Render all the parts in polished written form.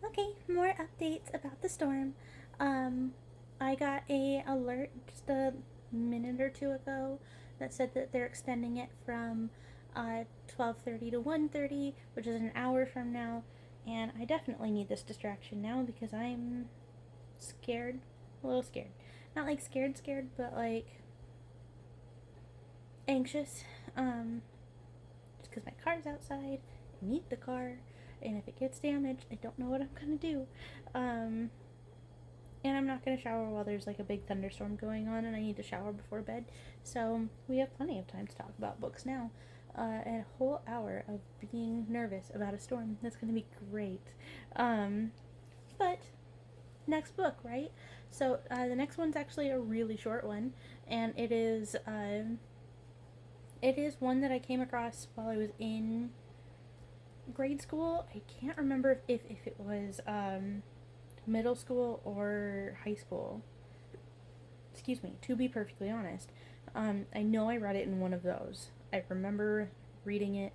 Okay, more updates about the storm. Um, I got a alert just a minute or two ago that said that they're extending it from 12:30 to 1:30, which is an hour from now. And I definitely need this distraction now because I'm scared, a little scared. Not like scared, scared, but like anxious. Just because my car's outside, I need the car, and if it gets damaged, I don't know what I'm gonna do. Um, and I'm not gonna shower while there's like a big thunderstorm going on, and I need to shower before bed. So we have plenty of time to talk about books now. And a whole hour of being nervous about a storm. That's gonna be great. Um, but next book, right? So the next one's actually a really short one, and it is one that I came across while I was in grade school. I can't remember if it was middle school or high school. Excuse me, to be perfectly honest. I know I read it in one of those. I remember reading it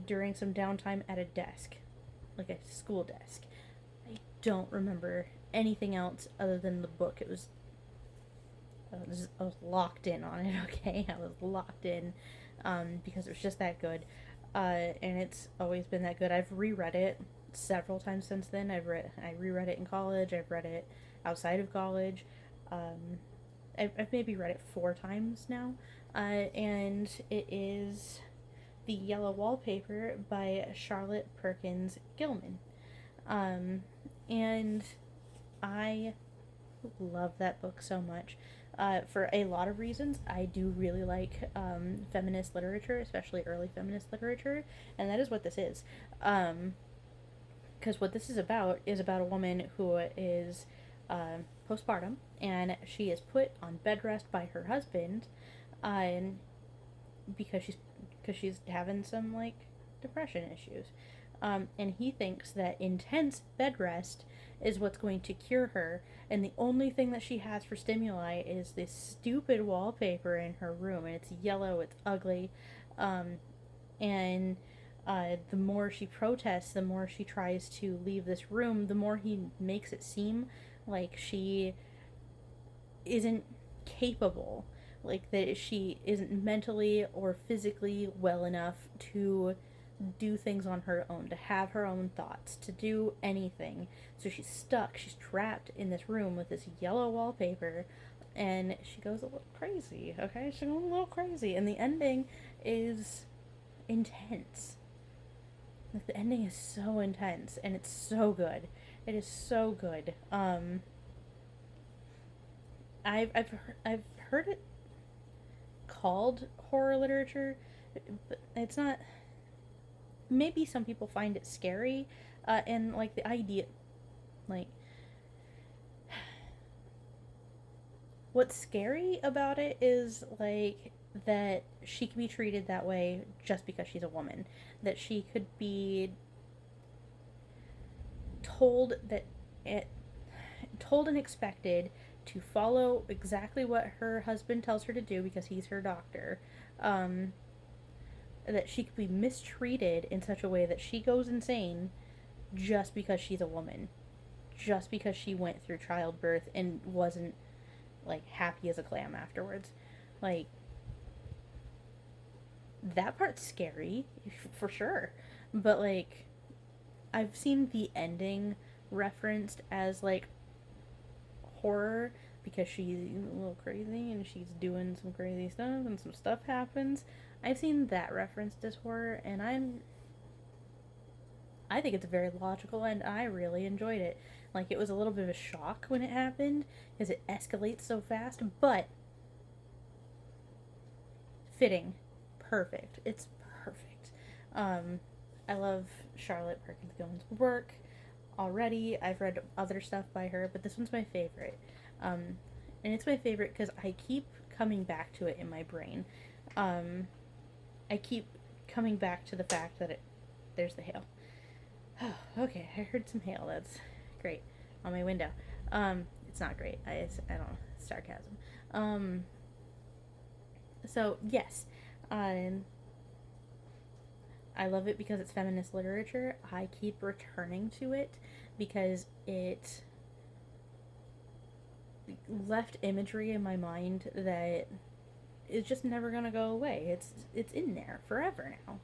during some downtime at a desk, like a school desk. I don't remember anything else other than the book. I was locked in on it. Okay, I was locked in because it was just that good, and it's always been that good. I've reread it several times since then. I reread it in college. I've read it outside of college. Um, I've maybe read it 4 times now, and it is The Yellow Wallpaper by Charlotte Perkins Gilman, um, and I love that book so much. For a lot of reasons, I do really like feminist literature, especially early feminist literature, and that is what this is. Because what this is about a woman who is postpartum, and she is put on bed rest by her husband, and because she's having some like depression issues. And he thinks that intense bed rest is what's going to cure her, and the only thing that she has for stimuli is this stupid wallpaper in her room, and it's yellow, it's ugly, um, and the more she protests, the more she tries to leave this room, the more he makes it seem like she isn't capable, like that she isn't mentally or physically well enough to do things on her own, to have her own thoughts, to do anything. So she's stuck, she's trapped in this room with this yellow wallpaper, and she goes a little crazy, okay? She goes a little crazy, and the ending is intense. Like, the ending is so intense, and it's so good. It is so good. I've heard it called horror literature, but it's not. Maybe some people find it scary, and like the idea, like what's scary about it is like that she can be treated that way just because she's a woman, that she could be told that it told and expected to follow exactly what her husband tells her to do because he's her doctor. Um, that she could be mistreated in such a way that she goes insane just because she's a woman, just because she went through childbirth and wasn't like happy as a clam afterwards. Like, that part's scary for sure, but like I've seen the ending referenced as like horror because she's a little crazy and she's doing some crazy stuff and some stuff happens. I've seen that referenced as horror, and I think it's very logical, and I really enjoyed it. Like, it was a little bit of a shock when it happened because it escalates so fast, but fitting, perfect. It's perfect. Um, I love Charlotte Perkins Gilman's work already. I've read other stuff by her, but this one's my favorite. Um, and it's my favorite because I keep coming back to it in my brain. Um, I keep coming back to the fact that there's the hail. Okay, I heard some hail. That's great on my window. It's not great. I don't know. Sarcasm. Um, so yes, um, I love it because it's feminist literature. I keep returning to it because it left imagery in my mind that is just never gonna go away. It's in there forever now.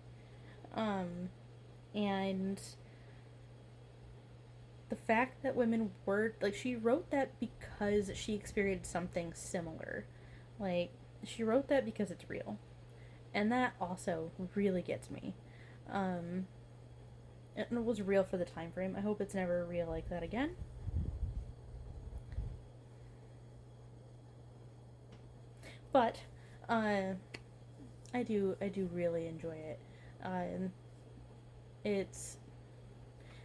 And the fact that women were like, she wrote that because she experienced something similar. Like, she wrote that because it's real, and that also really gets me. Um, it was real for the time frame. I hope it's never real like that again. But uh, I do really enjoy it. Um, it's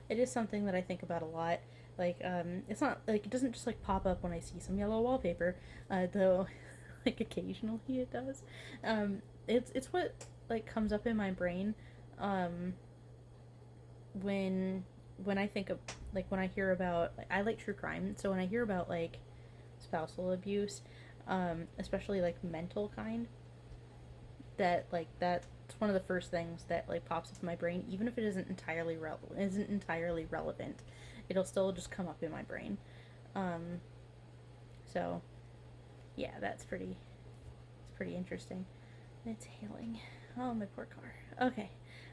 it is something that I think about a lot. Like, it's not like it doesn't just like pop up when I see some yellow wallpaper, though, like occasionally it does. It's what like comes up in my brain, um, when when I think of like when I hear about like, I like true crime, so when I hear about like spousal abuse, especially like mental kind, that's one of the first things that like pops up in my brain, even if it isn't entirely relevant. It'll still just come up in my brain. Um, so yeah, it's pretty interesting. It's hailing. Oh, my poor car. Okay.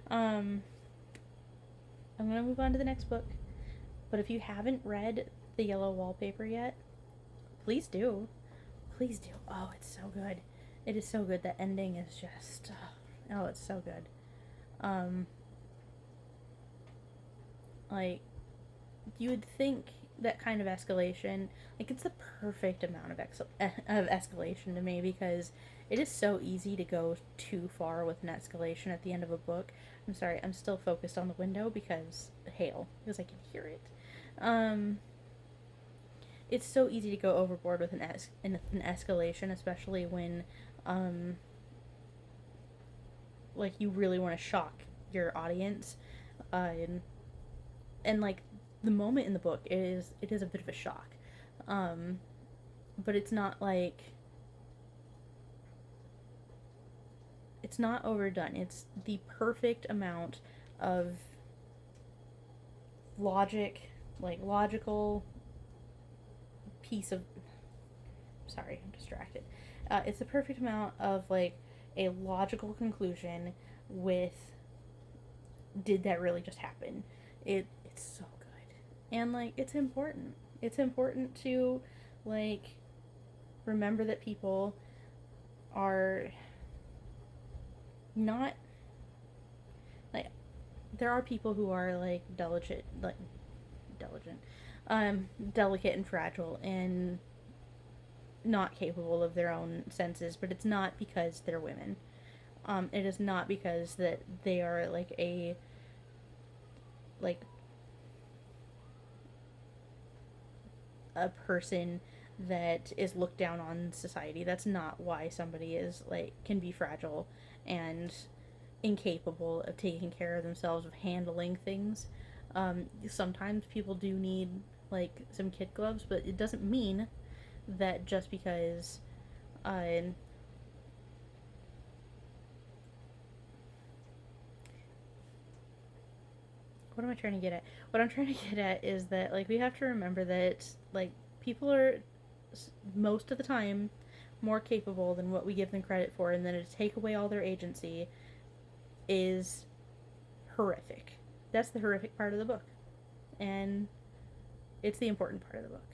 Um, I'm gonna move on to the next book. But if you haven't read The Yellow Wallpaper yet, please do. Please do. Oh, it's so good. It is so good. The ending is just, oh, it's so good. Um, like, you would think that kind of escalation, like, it's the perfect amount of escalation to me, because it is so easy to go too far with an escalation at the end of a book. I'm sorry, I'm still focused on the window because hail, because I can hear it. Um, it's so easy to go overboard with an escalation, especially when, um, like, you really want to shock your audience, and like, the moment in the book it is a bit of a shock, um, but it's not overdone. It's the perfect amount of logical piece of. Sorry, I'm distracted. It's the perfect amount of like a logical conclusion with, did that really just happen? It's so good, and like it's important. It's important to like remember that people are not like, there are people who are like diligent, delicate and fragile and not capable of their own senses, but it's not because they're women. It is not because that they are like a person that is looked down on in society. That's not why somebody is like can be fragile and incapable of taking care of themselves, of handling things. Sometimes people do need like some kid gloves, but it doesn't mean that just because uh, what am I trying to get at? What I'm trying to get at is that like we have to remember that like people are most of the time more capable than what we give them credit for, and then to take away all their agency is horrific. That's the horrific part of the book, and it's the important part of the book.